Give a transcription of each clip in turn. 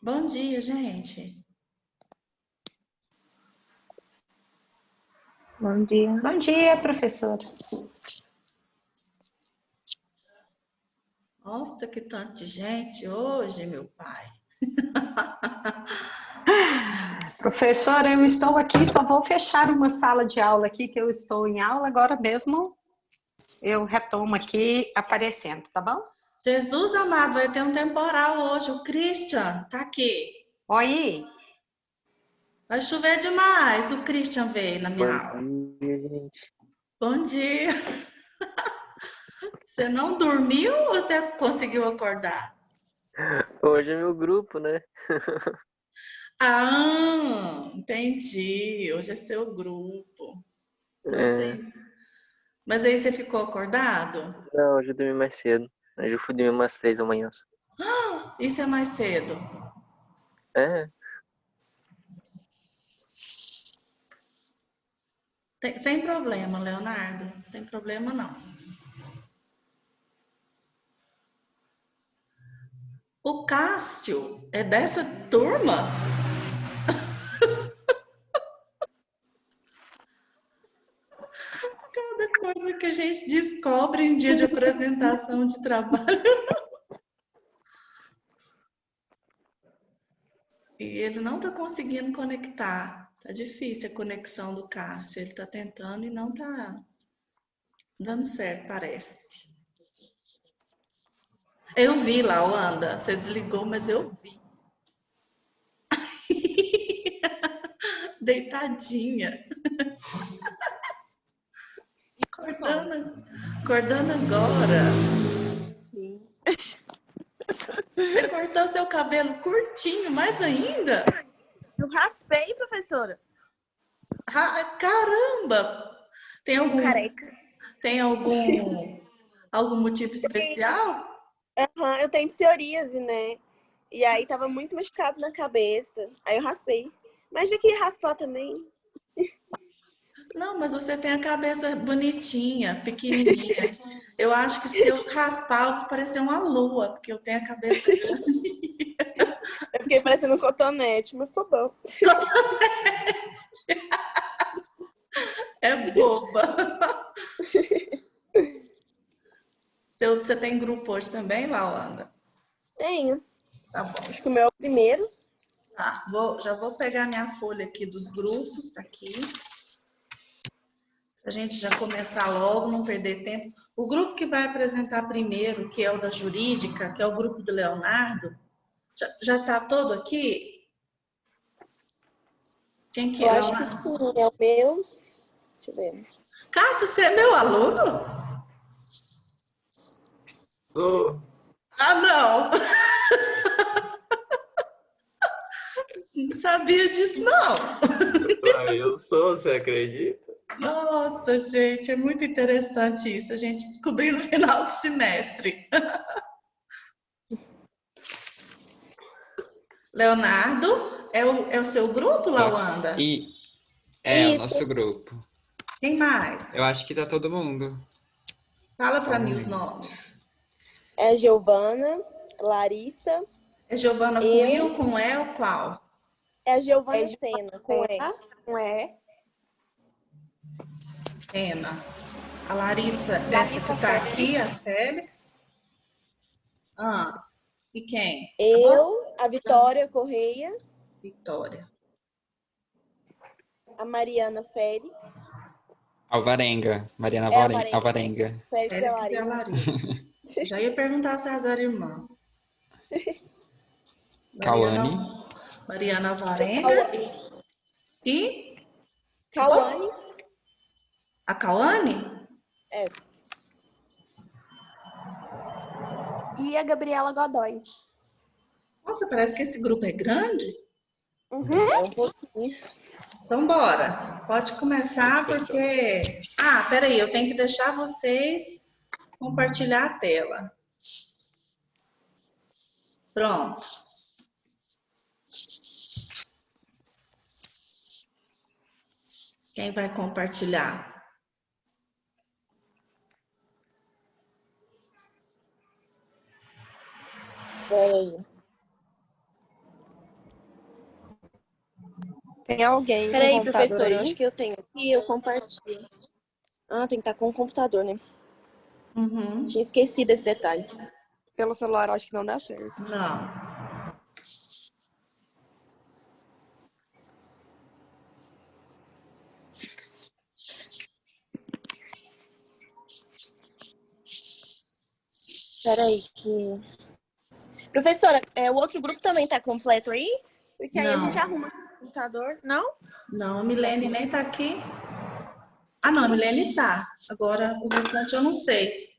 Bom dia, gente. Bom dia. Bom dia, professora. Nossa, que tanto de gente hoje, meu pai. Professora, eu estou aqui, só vou fechar uma sala de aula aqui, que eu estou em aula agora mesmo. Eu retomo aqui aparecendo, tá bom? Jesus amado, vai ter um temporal hoje. O Christian tá aqui. Oi, Vai chover demais. O Christian veio na minha Bom aula. dia, gente. Bom dia. Você não dormiu ou você conseguiu acordar? Hoje é meu grupo, né? Ah, entendi. Hoje é seu grupo. Mas É, aí, mas aí você ficou acordado? não, hoje eu dormi mais cedo. Hoje eu fui dormir umas 3 da manhã. Isso é mais cedo. É, Sem problema, Leonardo. Não tem problema não. O Cássio é dessa turma? Cada coisa que a gente descobre em dia de apresentação de trabalho. E ele não está conseguindo conectar. Tá difícil a conexão do Cássio. Ele está tentando e não está dando certo, parece. Eu vi lá, Wanda. Você desligou, mas eu vi. Deitadinha. Acordando agora. Sim. Você cortou seu cabelo curtinho, mais ainda? Eu raspei, professora. Ah, caramba! Tem algum, Careca. tem algum motivo especial? Eu tenho psoríase, né? E aí tava muito machucado na cabeça. Aí eu raspei. Mas já queria raspar também. Não, mas você tem a cabeça bonitinha, pequenininha. Eu acho que se eu raspar, eu vou parecer uma lua, porque eu tenho a cabeça grande. Eu fiquei parecendo um cotonete, mas ficou bom. É boba. Você tem grupo hoje também, Laura? Tenho. Tá bom. Acho que o meu é o primeiro. Tá, já vou pegar minha folha aqui dos grupos, tá aqui. Pra gente já começar logo, não perder tempo. O grupo que vai apresentar primeiro, que é o da jurídica, que é o grupo do Leonardo, já tá todo aqui? Quem que Eu é, acho que sim, Leonardo? é o meu. Deixa eu ver. Cássio, você é meu aluno? tô. Ah, não! Não sabia disso, não. Eu sou, você acredita? Nossa, gente, é muito interessante isso. A gente descobriu no final do semestre. Leonardo, é o seu grupo, Tô Lawanda? aqui. É o Isso. nosso grupo. Quem mais? Eu acho que tá todo mundo. Fala Só para um mim os momento. nomes. É a Giovana, Larissa, É Giovana com I ou eu. com E ou qual? É a Giovana Sena, com E. Com E. Sena. A Larissa, essa que Larissa tá Félix. aqui, a Félix. Ah, e quem? Eu, a Vitória Correia, Vitória. a Mariana Félix. Alvarenga. Mariana É Alvarenga, né? Alvarenga. Félix e a Félix e a Larissa. Larissa. Já ia perguntar se as eram irmãs. Mariana, Cauane. Mariana Varenga Cauane. e Cauane. a Cauane? É. E a Gabriela Godoy. Nossa, parece que esse grupo é grande. Uhum. É um pouquinho. Então, bora. Pode começar, porque... Ah, peraí, eu tenho que deixar vocês compartilhar a tela. Pronto. Quem vai compartilhar? Peraí. Tem alguém com Peraí, computador professora, eu aí? acho que eu tenho aqui, eu compartilho. Ah, tem que estar com o computador, né? Uhum. Tinha esquecido esse detalhe. Pelo celular, acho que não dá certo. Não. Peraí. Professora, o outro grupo também tá completo aí? Porque aí a Não. gente arruma o computador. Não? Não, a Milene nem tá aqui. Ah, não, a Milene tá. Agora, o restante eu não sei.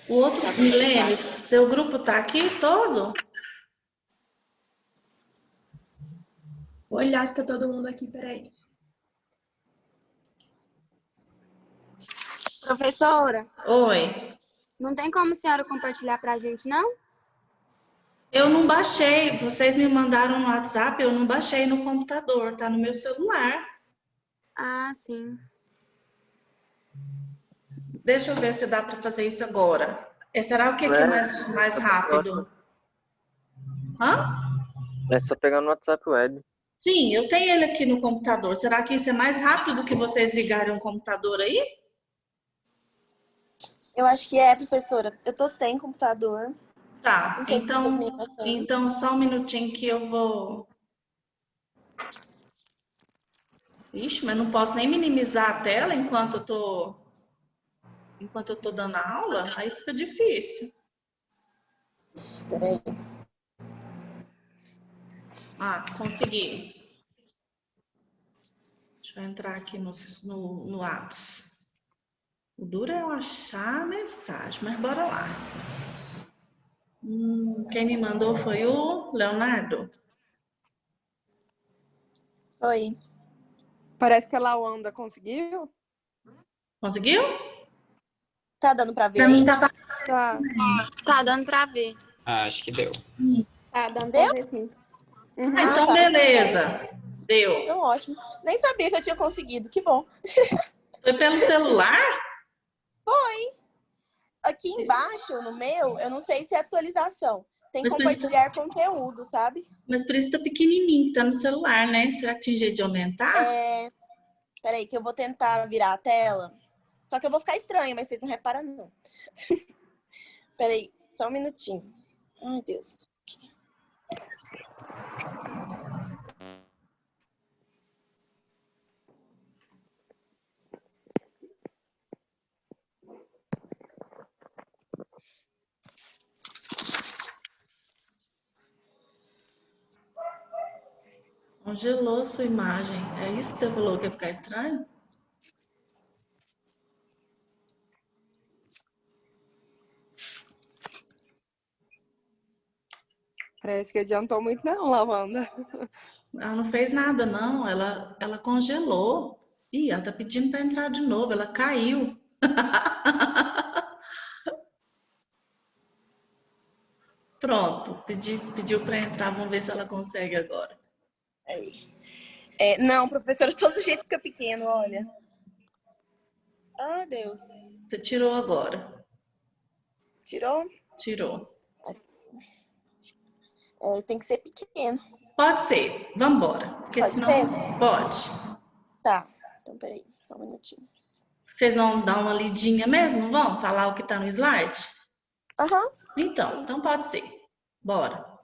O outro, Milene, seu grupo tá aqui todo? Vou olhar se tá todo mundo aqui, peraí. Professora, Oi. não tem como a senhora compartilhar pra gente, não? Eu não baixei. Vocês me mandaram no WhatsApp, eu não baixei no computador, tá no meu celular. Ah, sim. Deixa eu ver se dá para fazer isso agora. Será o que que é mais rápido? Hã? É só pegar no WhatsApp Web. Sim, eu tenho ele aqui no computador. Será que isso é mais rápido do que vocês ligarem o computador aí? Eu acho que é, professora. Eu tô sem computador. Tá, Não sei se essas meninas têm. então só um minutinho que eu vou. Ixi, mas não posso nem minimizar a tela enquanto eu tô dando aula, aí fica difícil. Peraí. Ah, consegui. Deixa eu entrar aqui no Whats. O duro é eu achar a mensagem, mas bora lá. Quem me mandou foi o Leonardo. Oi. Parece que a Lawanda conseguiu. Conseguiu? Tá dando pra ver Pra aí? mim tá Tá. Tá dando pra ver. Ah, acho que deu. Tá dando Deu? pra ver, sim. Uhum. Ah, então tá. beleza. Deu. Então, ótimo. Nem sabia que eu tinha conseguido. Que bom. Foi pelo celular? Aqui embaixo, no meu, eu não sei se é atualização. Tem Mas compartilhar conteúdo, sabe? Mas por isso tá pequenininho, que tá no celular, né? Será que tinha jeito de aumentar? Peraí, que eu vou tentar virar a tela. Só que eu vou ficar estranha, mas vocês não reparam, não. Peraí, só um minutinho. Ai, Deus. Congelou a sua imagem. É isso que você falou que ia ficar estranho? Parece que adiantou muito, não, Lawanda. Ela não fez nada, não. Ela congelou. Ih, ela tá pedindo para entrar de novo. Ela caiu. Pronto, pediu para entrar. Vamos ver se ela consegue agora. Aí. Não, professora, todo jeito fica pequeno, olha. Ah, Deus. Você tirou agora. Tirou? Tirou. Tem que ser pequeno. Pode ser. Vamos embora. Porque Pode senão. ser? Pode. Tá. Então, peraí, só um minutinho. Vocês vão dar uma lidinha mesmo? Não vão falar o que tá no slide? Aham. Então pode ser. Bora.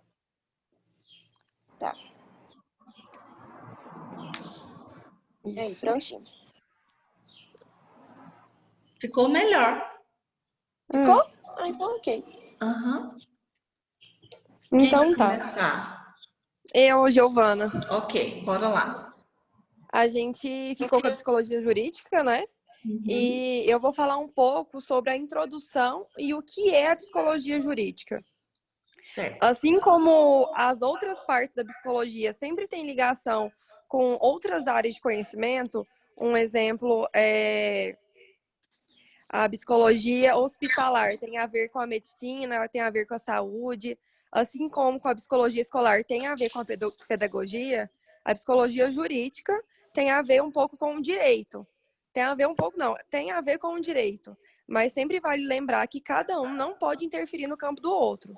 Tá. Aí, Isso. prontinho. Ficou melhor. Ficou? Ah, então ok. Aham. Quem Então vai tá. começar? Eu, Giovana. Ok, bora lá. A gente ficou com a psicologia jurídica, né? E eu vou falar um pouco sobre a introdução e o que é a psicologia jurídica. Certo. Assim como as outras partes da psicologia sempre têm ligação com outras áreas de conhecimento, um exemplo é a psicologia hospitalar, tem a ver com a medicina, tem a ver com a saúde, assim como com a psicologia escolar tem a ver com a pedagogia, a psicologia jurídica tem a ver um pouco com o direito. Tem a ver um pouco, não, tem a ver com o direito. Mas sempre vale lembrar que cada um não pode interferir no campo do outro.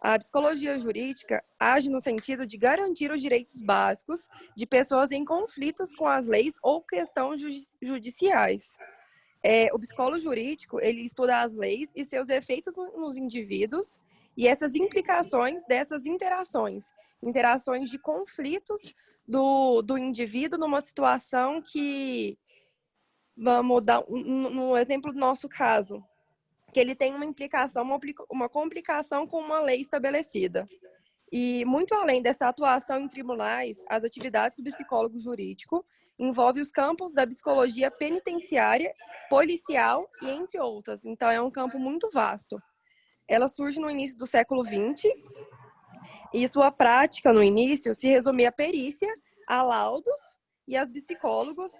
A psicologia jurídica age no sentido de garantir os direitos básicos de pessoas em conflitos com as leis ou questões judiciais. O psicólogo jurídico, ele estuda as leis e seus efeitos nos indivíduos e essas implicações dessas interações de conflitos do indivíduo numa situação que, vamos dar no exemplo do nosso caso, que ele tem uma implicação, uma complicação com uma lei estabelecida. E, muito além dessa atuação em tribunais, as atividades do psicólogo jurídico envolvem os campos da psicologia penitenciária, policial e entre outras. Então, é um campo muito vasto. Ela surge no início do século XX e sua prática, no início, se resumia à perícia, a laudos e aos psicólogos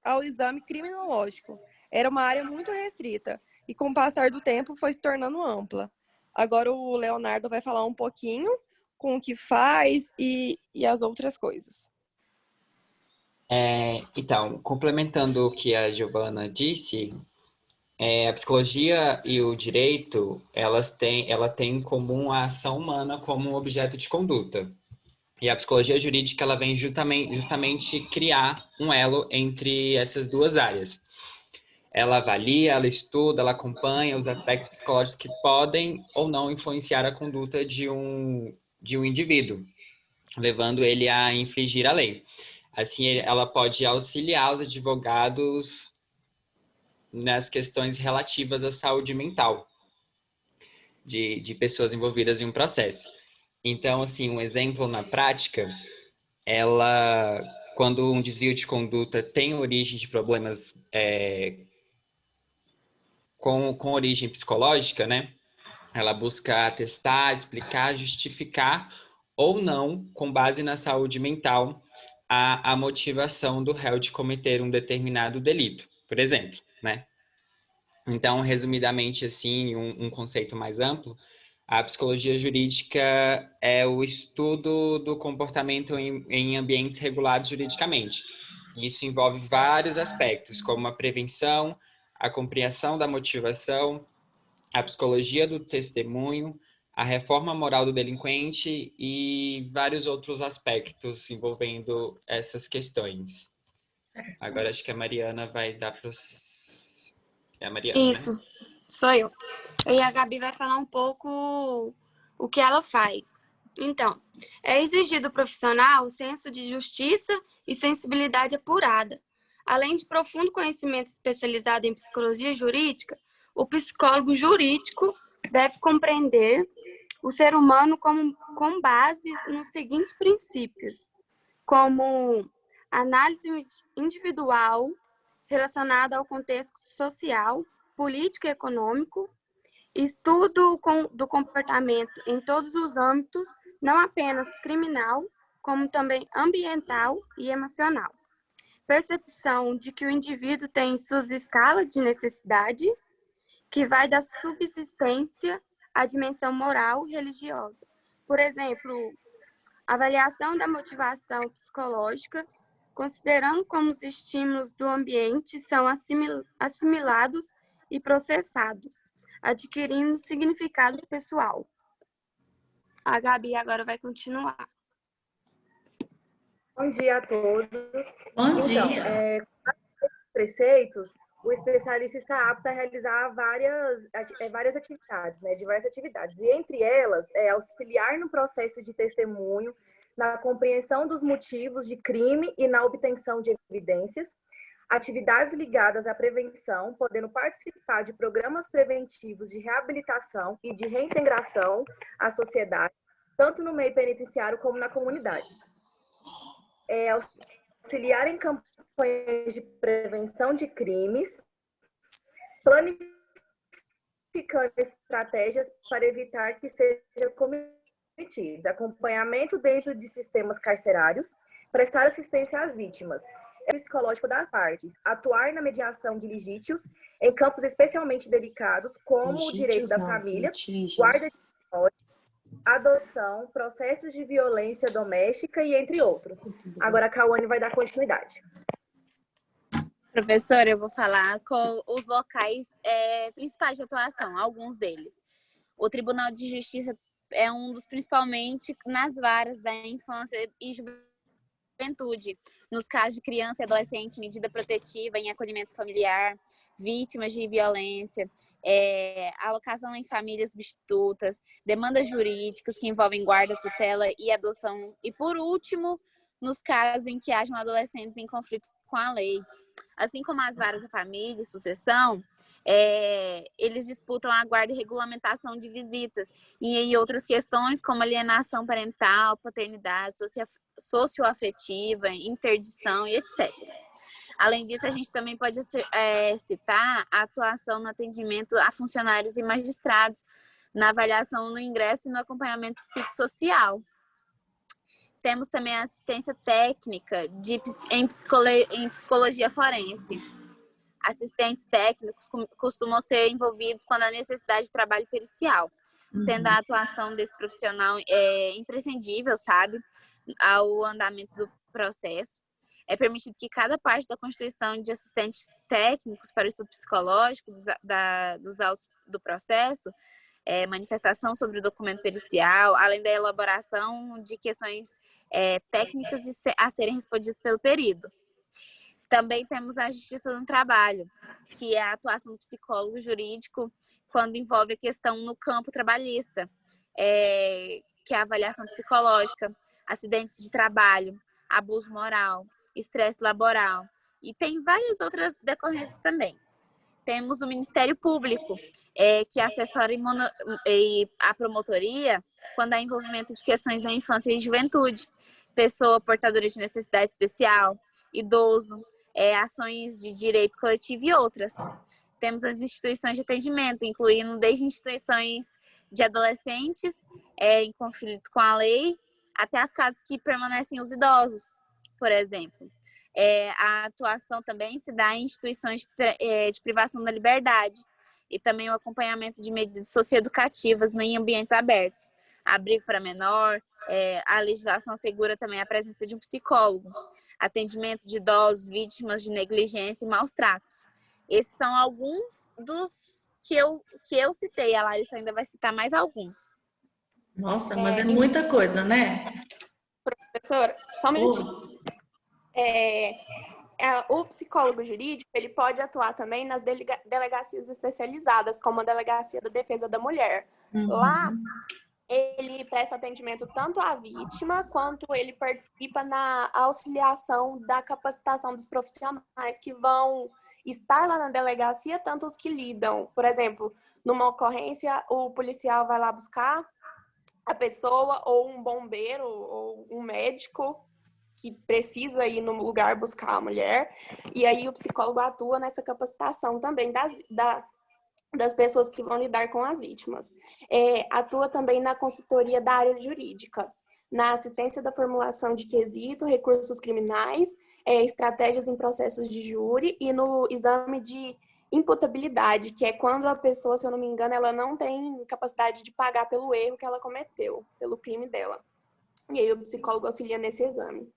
ao exame criminológico. Era uma área muito restrita e, com o passar do tempo, foi se tornando ampla. Agora o Leonardo vai falar um pouquinho com o que faz e as outras coisas. Então, complementando o que a Giovana disse, a psicologia e o direito, ela tem em comum a ação humana como objeto de conduta. E a psicologia jurídica, ela vem justamente criar um elo entre essas duas áreas. Ela avalia, ela estuda, ela acompanha os aspectos psicológicos que podem ou não influenciar a conduta de um indivíduo, levando ele a infringir a lei. Assim, ela pode auxiliar os advogados nas questões relativas à saúde mental de pessoas envolvidas em um processo. Então, assim, um exemplo na prática, quando um desvio de conduta tem origem de problemas com origem psicológica, né? Ela busca atestar, explicar, justificar ou não, com base na saúde mental, a motivação do réu de cometer um determinado delito, por exemplo, né? Então, resumidamente, assim, um conceito mais amplo, a psicologia jurídica é o estudo do comportamento em ambientes regulados juridicamente. Isso envolve vários aspectos, como a prevenção, a compreensão da motivação, a psicologia do testemunho, a reforma moral do delinquente e vários outros aspectos envolvendo essas questões. Agora acho que a Mariana vai dar para É a Mariana, Isso, né? sou eu. E a Gabi vai falar um pouco o que ela faz. Então, é exigido do profissional senso de justiça e sensibilidade apurada. Além de profundo conhecimento especializado em psicologia jurídica, o psicólogo jurídico deve compreender o ser humano com base nos seguintes princípios, como análise individual relacionada ao contexto social, político e econômico, estudo do comportamento em todos os âmbitos, não apenas criminal, como também ambiental e emocional. Percepção de que o indivíduo tem suas escalas de necessidade, que vai da subsistência à dimensão moral e religiosa. Por exemplo, avaliação da motivação psicológica, considerando como os estímulos do ambiente são assimilados e processados, adquirindo significado pessoal. A Gabi agora vai continuar. Bom dia a todos. Bom dia. Com os preceitos, o especialista está apto a realizar várias atividades, né, diversas atividades. E entre elas, auxiliar no processo de testemunho, na compreensão dos motivos de crime e na obtenção de evidências, atividades ligadas à prevenção, podendo participar de programas preventivos de reabilitação e de reintegração à sociedade, tanto no meio penitenciário como na comunidade. Auxiliar em campanhas de prevenção de crimes, planificando estratégias para evitar que seja cometidos, acompanhamento dentro de sistemas carcerários, prestar assistência às vítimas, psicológico das partes, atuar na mediação de litígios em campos especialmente delicados, como o direito da família, guarda de memória, adoção, processos de violência doméstica e entre outros. Agora a Cauane vai dar continuidade. Professora, eu vou falar com os locais principais de atuação, alguns deles. O Tribunal de Justiça é um dos principalmente nas varas da infância e juventude, nos casos de criança e adolescente, medida protetiva em acolhimento familiar, vítimas de violência, alocação em famílias substitutas, demandas jurídicas que envolvem guarda, tutela e adoção, e por último, nos casos em que hajam adolescentes em conflito com a lei. Assim como as varas da família e sucessão, eles disputam a guarda e regulamentação de visitas e outras questões como alienação parental, paternidade, socioafetiva, interdição e etc. Além disso, a gente também pode citar a atuação no atendimento a funcionários e magistrados, na avaliação no ingresso e no acompanhamento psicossocial. Temos também a assistência técnica em psicologia forense. Assistentes técnicos costumam ser envolvidos quando há necessidade de trabalho pericial, sendo a atuação desse profissional imprescindível, sabe, ao andamento do processo. É permitido que cada parte da constituição de assistentes técnicos para o estudo psicológico dos autos do processo, manifestação sobre o documento pericial, além da elaboração de questões técnicas a serem respondidas pelo perito. Também temos a justiça no trabalho, que é a atuação do psicólogo jurídico quando envolve a questão no campo trabalhista, que é a avaliação psicológica, acidentes de trabalho, abuso moral, estresse laboral. E tem várias outras decorrências também. Temos o Ministério Público, que assessora a promotoria quando há envolvimento de questões da infância e juventude, pessoa portadora de necessidade especial, idoso, ações de direito coletivo e outras. Temos as instituições de atendimento, incluindo desde instituições de adolescentes em conflito com a lei, até as casas que permanecem os idosos, por exemplo. A atuação também se dá em instituições de privação da liberdade e também o acompanhamento de medidas socioeducativas em ambientes abertos. Abrigo para menor, a legislação assegura também a presença de um psicólogo, atendimento de idosos, vítimas de negligência e maus tratos. Esses são alguns dos que eu citei. A Larissa ainda vai citar mais alguns. Nossa, mas é muita coisa, né? Professora, só um minutinho. O psicólogo jurídico, ele pode atuar também nas delegacias especializadas, como a Delegacia da Defesa da Mulher. Lá, ele presta atendimento tanto à vítima, quanto ele participa na auxiliação da capacitação dos profissionais que vão estar lá na delegacia, tanto os que lidam. Por exemplo, numa ocorrência, o policial vai lá buscar a pessoa, ou um bombeiro, ou um médico que precisa ir no lugar buscar a mulher, e aí o psicólogo atua nessa capacitação também das pessoas que vão lidar com as vítimas. Atua também na consultoria da área jurídica, na assistência da formulação de quesito, recursos criminais, estratégias em processos de júri e no exame de imputabilidade, que é quando a pessoa, se eu não me engano, ela não tem capacidade de pagar pelo erro que ela cometeu, pelo crime dela. E aí o psicólogo auxilia nesse exame.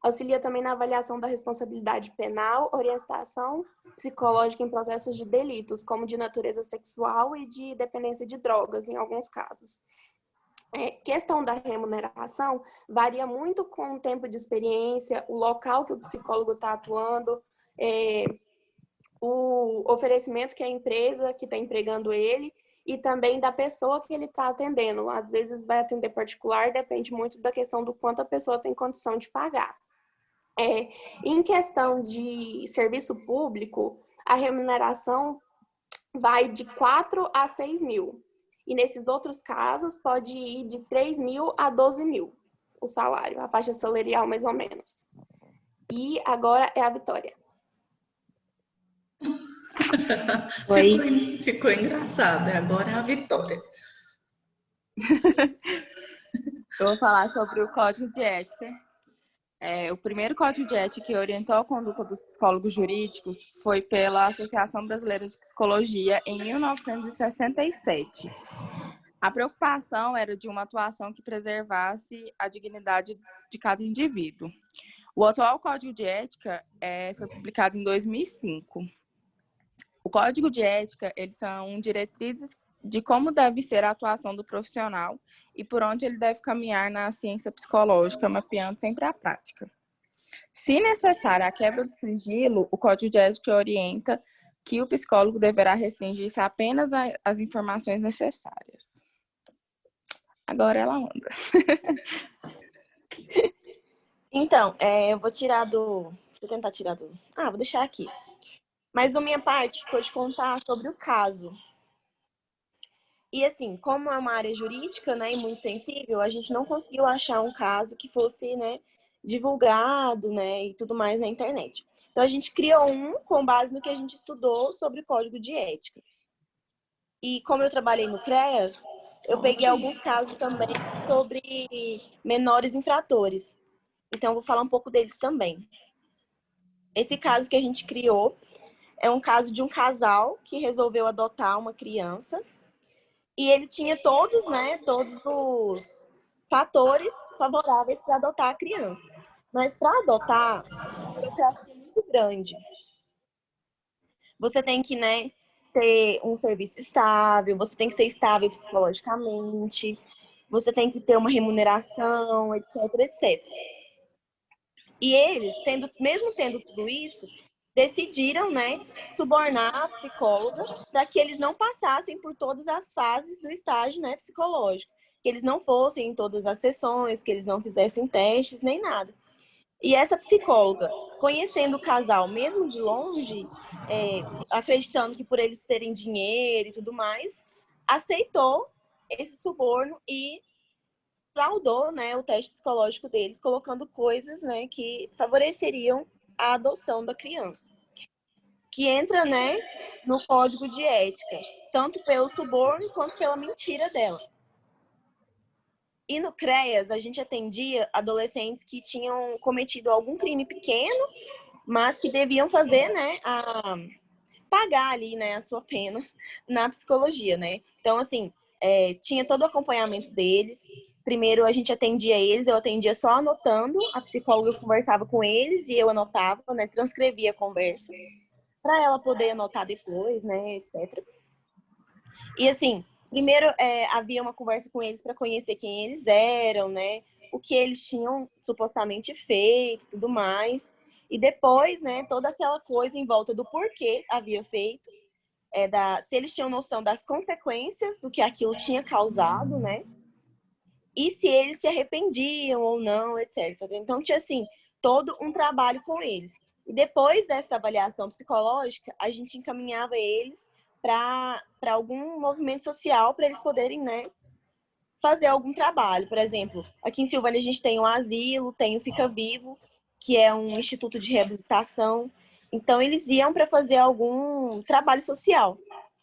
Auxilia também na avaliação da responsabilidade penal, orientação psicológica em processos de delitos, como de natureza sexual e de dependência de drogas, em alguns casos. Questão da remuneração varia muito com o tempo de experiência, o local que o psicólogo está atuando, o oferecimento que a empresa que está empregando ele e também da pessoa que ele está atendendo. Às vezes vai atender particular, depende muito da questão do quanto a pessoa tem condição de pagar. Em questão de serviço público, a remuneração vai de 4 a 6 mil. E nesses outros casos, pode ir de 3 mil a 12 mil o salário, a faixa salarial mais ou menos. E agora é a Vitória. Ficou engraçado. Agora é a Vitória. Eu vou falar sobre o Código de Ética. O primeiro Código de Ética que orientou a conduta dos psicólogos jurídicos foi pela Associação Brasileira de Psicologia em 1967. A preocupação era de uma atuação que preservasse a dignidade de cada indivíduo. O atual Código de Ética foi publicado em 2005. O Código de Ética, eles são diretrizes de como deve ser a atuação do profissional e por onde ele deve caminhar na ciência psicológica, mapeando sempre a prática. Se necessária a quebra do sigilo, o Código de Ética orienta que o psicólogo deverá restringir-se apenas às informações necessárias. Agora ela anda. Então, eu vou tirar do... Vou tentar tirar do... vou deixar aqui. Mas a minha parte ficou de contar sobre o caso. E assim, como é uma área jurídica, né, e muito sensível, a gente não conseguiu achar um caso que fosse, né, divulgado, né, e tudo mais na internet. Então a gente criou um com base no que a gente estudou sobre o Código de Ética. E como eu trabalhei no CREAS, eu peguei alguns casos também sobre menores infratores. Então eu vou falar um pouco deles também. Esse caso que a gente criou é um caso de um casal que resolveu adotar uma criança. E ele tinha todos, né, todos os fatores favoráveis para adotar a criança. Mas para adotar, a burocracia é muito grande. Você tem que, né, ter um serviço estável, você tem que ser estável psicologicamente, você tem que ter uma remuneração, etc, etc. E eles, mesmo tendo tudo isso, decidiram, né, subornar a psicóloga para que eles não passassem por todas as fases do estágio, né, psicológico. Que eles não fossem em todas as sessões, que eles não fizessem testes, nem nada. E essa psicóloga, conhecendo o casal, mesmo de longe, acreditando que por eles terem dinheiro e tudo mais, aceitou esse suborno e fraudou, né, o teste psicológico deles, colocando coisas, né, que favoreceriam a adoção da criança, que entra, né, no Código de Ética, tanto pelo suborno quanto pela mentira dela. E no CREAS, a gente atendia adolescentes que tinham cometido algum crime pequeno, mas que deviam fazer, né, pagar ali, né, a sua pena na psicologia, né. Então, assim, tinha todo o acompanhamento deles. Primeiro a gente atendia eles, eu atendia só anotando, a psicóloga conversava com eles e eu anotava, né, transcrevia a conversa, para ela poder anotar depois, né, etc. E assim, primeiro havia uma conversa com eles para conhecer quem eles eram, né, o que eles tinham supostamente feito e tudo mais. E depois, né, toda aquela coisa em volta do porquê havia feito, se eles tinham noção das consequências do que aquilo tinha causado, né, e se eles se arrependiam ou não, etc. Então, tinha, assim, todo um trabalho com eles. E depois dessa avaliação psicológica, a gente encaminhava eles para algum movimento social, para eles poderem, né, fazer algum trabalho. Por exemplo, aqui em Silvânia a gente tem o Asilo, tem o Fica Vivo, que é um instituto de reabilitação. Então, eles iam para fazer algum trabalho social.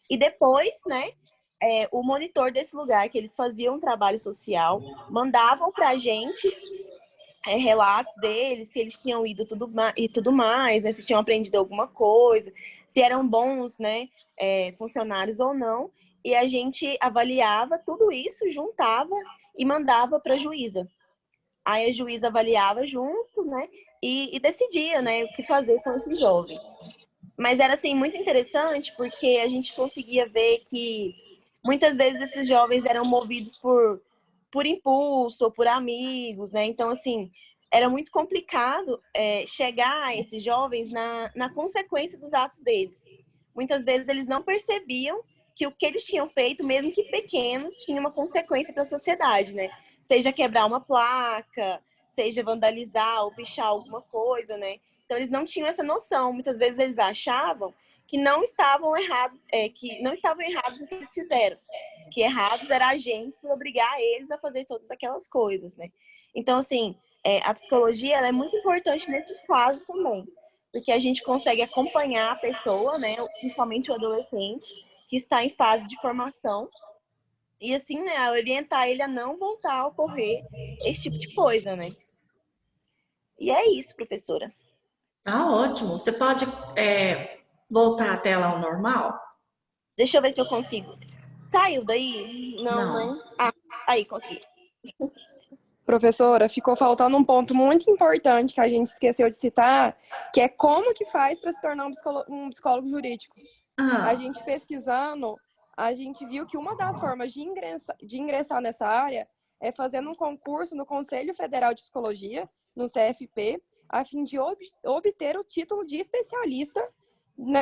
E depois, né, o monitor desse lugar, que eles faziam um trabalho social, mandavam para a gente relatos deles, se eles tinham ido e tudo mais, né, se tinham aprendido alguma coisa, se eram bons, né, funcionários ou não. E a gente avaliava tudo isso, juntava e mandava para a juíza. Aí a juíza avaliava junto, né, e decidia, né, o que fazer com esse jovem. Mas era, assim, muito interessante, porque a gente conseguia ver que muitas vezes esses jovens eram movidos por impulso ou por amigos, né? Então, assim, era muito complicado chegar a esses jovens na consequência dos atos deles. Muitas vezes eles não percebiam que o que eles tinham feito, mesmo que pequeno, tinha uma consequência para a sociedade, né? Seja quebrar uma placa, seja vandalizar ou pichar alguma coisa, né? Então, eles não tinham essa noção. Muitas vezes eles achavam que não estavam errados, no que eles fizeram. Que errados era a gente por obrigar eles a fazer todas aquelas coisas, né? Então, assim, a psicologia ela é muito importante nesses casos também, porque a gente consegue acompanhar a pessoa, né, principalmente o adolescente, que está em fase de formação, e assim, né, orientar ele a não voltar a ocorrer esse tipo de coisa, né? E é isso, professora. Tá ótimo. Você pode voltar a tela ao normal? Deixa eu ver se eu consigo. Saiu daí? Não, Não. né? Ah, aí, consegui. Professora, ficou faltando um ponto muito importante que a gente esqueceu de citar, que é como que faz para se tornar um psicólogo jurídico. A gente pesquisando, a gente viu que uma das formas de ingressar nessa área é fazendo um concurso no Conselho Federal de Psicologia, no CFP, a fim de obter o título de especialista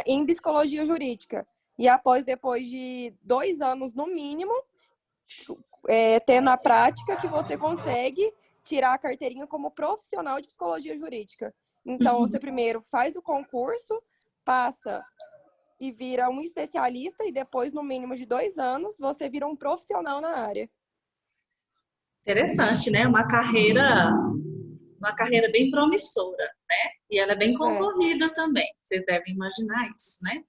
em psicologia jurídica. E depois de 2 anos no mínimo, tendo a prática, que você consegue tirar a carteirinha como profissional de psicologia jurídica. Então, você primeiro faz o concurso, passa e vira um especialista, e depois, no mínimo de 2 anos, você vira um profissional na área. Interessante, né? Uma carreira bem promissora, né? E ela é bem concorrida também. Vocês devem imaginar isso, né?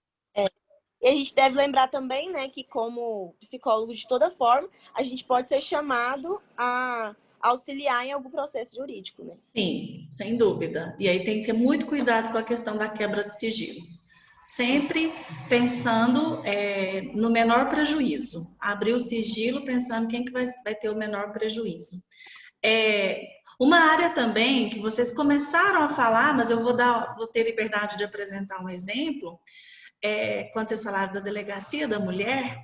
E a gente deve lembrar também, né, que como psicólogo, de toda forma, a gente pode ser chamado a auxiliar em algum processo jurídico, né? Sim, sem dúvida. E aí tem que ter muito cuidado com a questão da quebra de sigilo. Sempre pensando no menor prejuízo. Abrir o sigilo pensando quem que vai ter o menor prejuízo. Uma área também que vocês começaram a falar, mas eu vou ter liberdade de apresentar um exemplo. Quando vocês falaram da delegacia da mulher,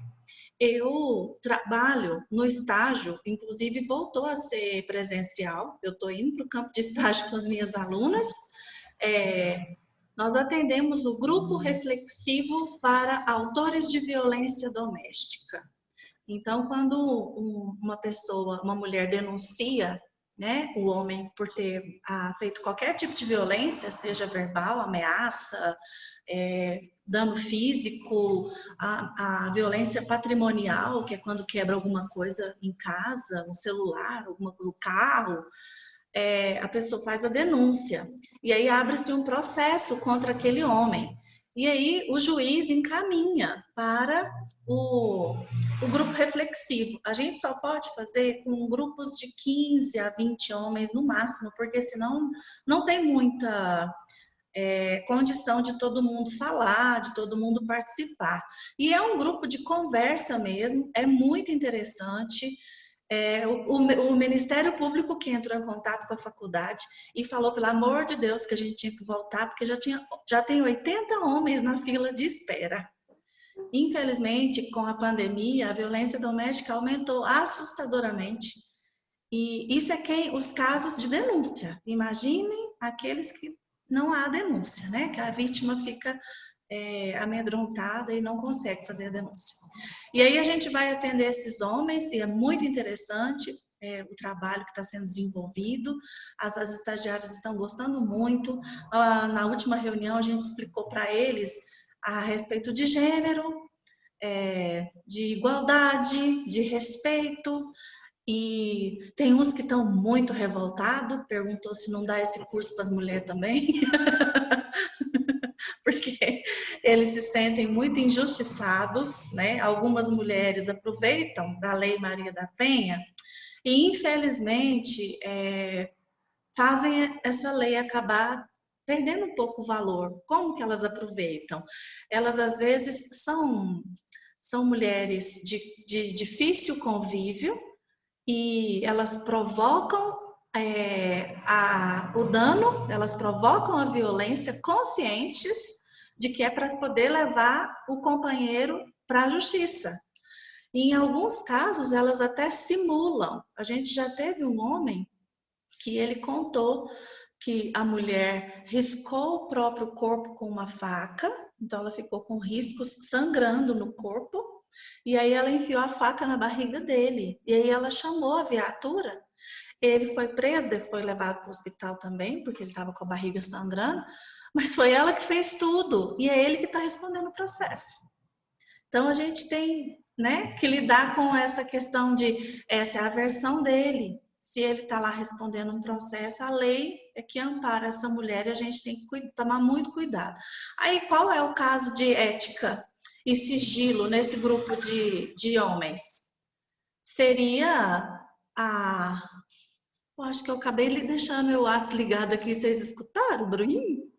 eu trabalho no estágio, inclusive voltou a ser presencial. Eu estou indo para o campo de estágio com as minhas alunas. Nós atendemos o grupo reflexivo para autores de violência doméstica. Então, quando uma mulher denuncia, né, o homem por ter feito qualquer tipo de violência, seja verbal, ameaça, dano físico, a violência patrimonial, que é quando quebra alguma coisa em casa, um celular, o carro, a pessoa faz a denúncia. E aí abre-se um processo contra aquele homem. E aí o juiz encaminha para o grupo reflexivo. A gente só pode fazer com grupos de 15 a 20 homens no máximo, porque senão não tem muita condição de todo mundo falar, de todo mundo participar. E é um grupo de conversa mesmo, é muito interessante. O Ministério Público que entrou em contato com a faculdade e falou, pelo amor de Deus, que a gente tinha que voltar, porque já tem 80 homens na fila de espera. Infelizmente, com a pandemia, a violência doméstica aumentou assustadoramente. E isso os casos de denúncia. Imaginem aqueles que não há denúncia, né? Que a vítima fica amedrontada e não consegue fazer a denúncia. E aí a gente vai atender esses homens, e é muito interessante o trabalho que está sendo desenvolvido. As estagiárias estão gostando muito. Na última reunião, a gente explicou para eles a respeito de gênero, de igualdade, de respeito. E tem uns que estão muito revoltados, perguntou se não dá esse curso para as mulheres também. Porque eles se sentem muito injustiçados, né? Algumas mulheres aproveitam da Lei Maria da Penha e, infelizmente, fazem essa lei acabar perdendo um pouco o valor. Como que elas aproveitam? Elas, às vezes, são mulheres de difícil convívio e elas provocam o dano, elas provocam a violência conscientes de que é para poder levar o companheiro para a justiça. E em alguns casos, elas até simulam. A gente já teve um homem que ele contou que a mulher riscou o próprio corpo com uma faca, então ela ficou com riscos sangrando no corpo, e aí ela enfiou a faca na barriga dele, e aí ela chamou a viatura. Ele foi preso, foi levado para o hospital também, porque ele estava com a barriga sangrando, mas foi ela que fez tudo, e é ele que está respondendo o processo. Então, a gente tem, né, que lidar com essa questão de, essa é a versão dele. Se ele está lá respondendo um processo, a lei é que ampara essa mulher e a gente tem que tomar muito cuidado. Aí, qual é o caso de ética e sigilo nesse grupo de homens? Seria eu acho que eu acabei deixando meu WhatsApp ligado aqui, vocês escutaram, Bruninho?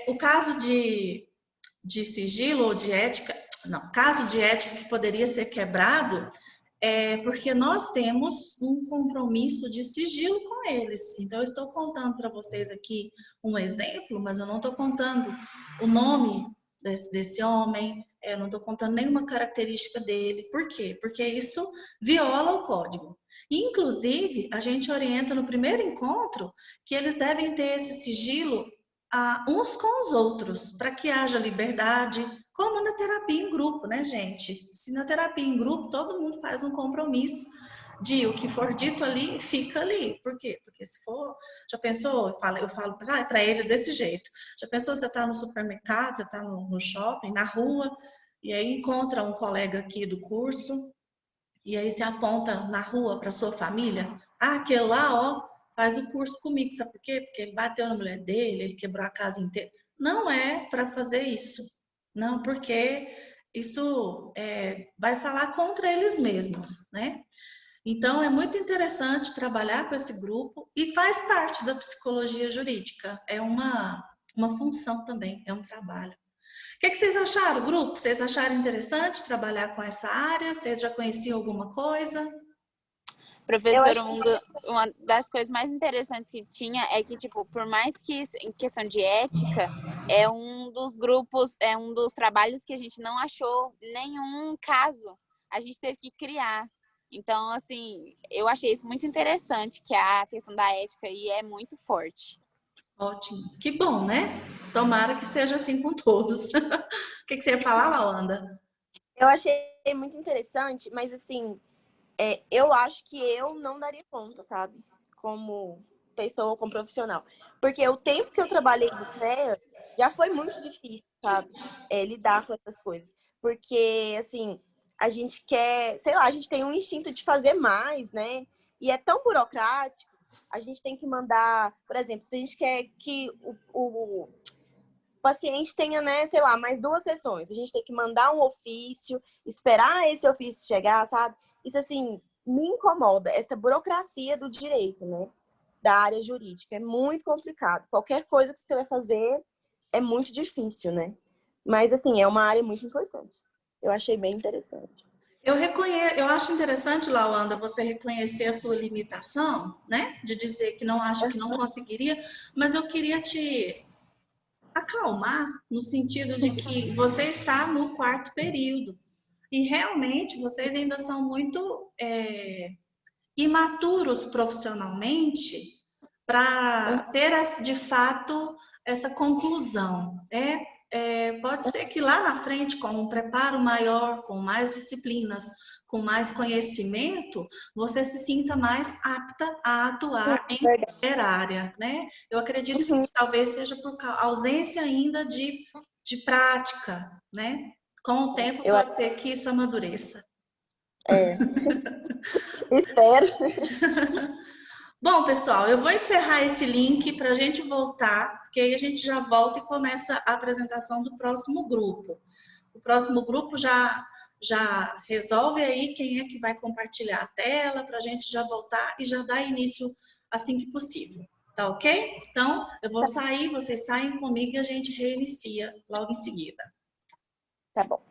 O caso de sigilo ou de ética, não, caso de ética que poderia ser quebrado, porque nós temos um compromisso de sigilo com eles. Então, eu estou contando para vocês aqui um exemplo, mas eu não estou contando o nome desse homem, eu não estou contando nenhuma característica dele. Por quê? Porque isso viola o código. Inclusive, a gente orienta no primeiro encontro que eles devem ter esse sigilo uns com os outros, para que haja liberdade, como na terapia em grupo, né, gente? Se na terapia em grupo todo mundo faz um compromisso de o que for dito ali, fica ali. Por quê? Porque se for, já pensou, eu falo para eles desse jeito, já pensou, você está no supermercado, você está no shopping, na rua, e aí encontra um colega aqui do curso, e aí você aponta na rua para sua família, aquele lá, ó, faz o curso comigo, sabe por quê? Porque ele bateu na mulher dele, ele quebrou a casa inteira. Não é para fazer isso, não, porque isso vai falar contra eles mesmos, né? Então, é muito interessante trabalhar com esse grupo e faz parte da psicologia jurídica. É uma função também, é um trabalho. O que vocês acharam, grupo? Vocês acharam interessante trabalhar com essa área? Vocês já conheciam alguma coisa? Professor, uma das coisas mais interessantes que tinha é que, tipo, por mais que em questão de ética, é um dos grupos, é um dos trabalhos que a gente não achou nenhum caso. A gente teve que criar. Então, assim, eu achei isso muito interessante, que a questão da ética aí é muito forte. Ótimo. Que bom, né? Tomara que seja assim com todos. O que você ia falar, Lawanda? Eu achei muito interessante, mas assim, eu acho que eu não daria conta, sabe? Como pessoa, como profissional. Porque o tempo que eu trabalhei no CREA já foi muito difícil, sabe? Lidar com essas coisas. Porque, assim, a gente quer, sei lá, a gente tem um instinto de fazer mais, né? E é tão burocrático, a gente tem que mandar, por exemplo, se a gente quer que o paciente tenha, né, sei lá, mais 2 sessões, a gente tem que mandar um ofício, esperar esse ofício chegar, sabe? Isso, assim, me incomoda, essa burocracia do direito, né? Da área jurídica. É muito complicado. Qualquer coisa que você vai fazer é muito difícil, né? Mas, assim, é uma área muito importante. Eu achei bem interessante. Eu acho interessante, Lawanda, você reconhecer a sua limitação, né? De dizer que não acha que não conseguiria, mas eu queria te acalmar no sentido de que você está no 4º período e realmente vocês ainda são muito imaturos profissionalmente para ter de fato essa conclusão. Pode ser que lá na frente, com um preparo maior, com mais disciplinas, com mais conhecimento, você se sinta mais apta a atuar em qualquer área, né? Eu acredito que isso talvez seja por ausência ainda de prática, né? Com o tempo pode ser que isso amadureça. Espero. Bom, pessoal, eu vou encerrar esse link para a gente voltar, porque aí a gente já volta e começa a apresentação do próximo grupo. O próximo grupo já resolve aí quem é que vai compartilhar a tela, para a gente já voltar e já dar início assim que possível. Tá ok? Então, eu vou sair, vocês saem comigo e a gente reinicia logo em seguida. Tá bom.